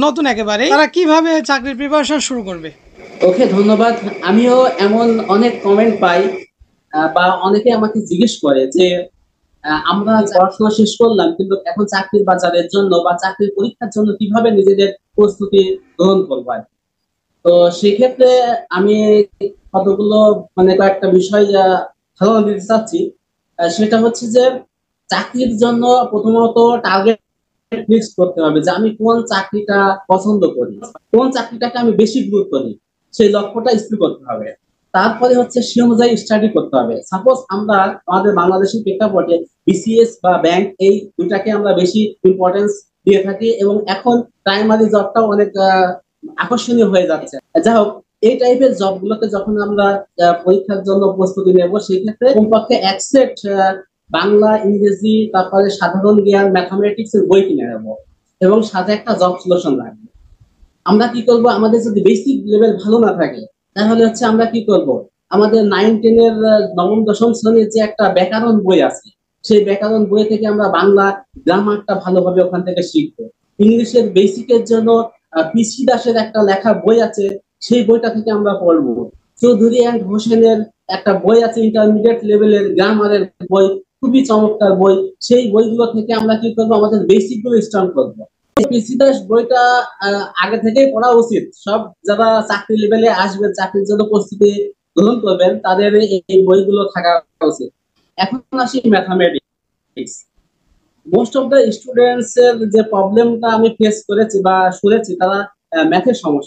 নতুন একেবারে তারা কিভাবে চাকরির প্রিপারেশন শুরু করবে? ওকে, ধন্যবাদ। আমিও এমন অনেক কমেন্ট পাই বা অনেকে আমাকে জিজ্ঞেস করে যে আমরা পড়াশোনা শেষ করলাম কিন্তু এখন চাকরির বাজারের জন্য বা চাকরির পরীক্ষার জন্য কিভাবে নিজেদের প্রস্তুতি গ্রহণ করবো। তো সেক্ষেত্রে আমি কতগুলো কয়েকটা বিষয় ধারণা দিতে চাচ্ছি। সেটা হচ্ছে যে চাকরির জন্য প্রথমত টার্গেট ফিক্স করতে হবে যে আমি কোন চাকরিটা পছন্দ করি, কোন চাকরিটাকে আমি বেশি গুরুত্ব দিই, সেই লক্ষ্যটা স্থির করতে হবে। তারপরে হচ্ছে সে অনুযায়ী স্টাডি করতে হবে। সাপোজ আমরা আমাদের বাংলাদেশের প্রেক্ষাপটে বিসিএস বা ব্যাংক এই দুটাকে আমরা বেশি ইম্পর্টেন্স দিয়ে থাকি এবং এখন প্রাইমারি জবটাও অনেক আকর্ষণীয় হয়ে যাচ্ছে। যাই হোক, এই টাইপের জব গুলোতে যখন আমরা পরীক্ষার জন্য প্রস্তুতি নেব সেই ক্ষেত্রে কমপক্ষে এক সেট বাংলা, ইংরেজি, তারপরে সাধারণ জ্ঞান, ম্যাথামেটিক্স এর বই কিনে নেব এবং সাথে একটা জব সলিউশন রাখবো। আমরা কি করব, আমাদের যদি বেসিক লেভেল ভালো না থাকে তাহলে হচ্ছে আমরা কি করব, আমাদের 9-10 এর নবম দশম শ্রেণীর যে একটা ব্যাকরণ বই আছে সেই ব্যাকরণ বই থেকে আমরা বাংলা গ্রামারটা ভালোভাবে ওখান থেকে শিখবো। ইংলিশের বেসিকের জন্য পিসি দাসের একটা লেখা বই আছে, সেই বইটা থেকে আমরা পড়বো। চৌধুরী অ্যান্ড হোসেনের একটা বই আছে ইন্টারমিডিয়েট লেভেলের গ্রামারের বই, খুবই চমৎকার বই। সেই বইগুলো থেকে আমরা কি করবো, আমাদের বেসিক গুলো স্ট্রং করবো। পিসি দাস বইটা আগে থেকেই পড়া উচিত। সব যারা চাকরি লেভেলে আসবেন, চাকরির জন্য প্রস্তুতি গ্রহণ করবেন, তাদের এই বইগুলো থাকা উচিত। এখন আসি mathematics. Most of the students এর যে প্রবলেমটা আমি ফেস করেছি বা শুনেছি, তারা ম্যাথের সমস্যা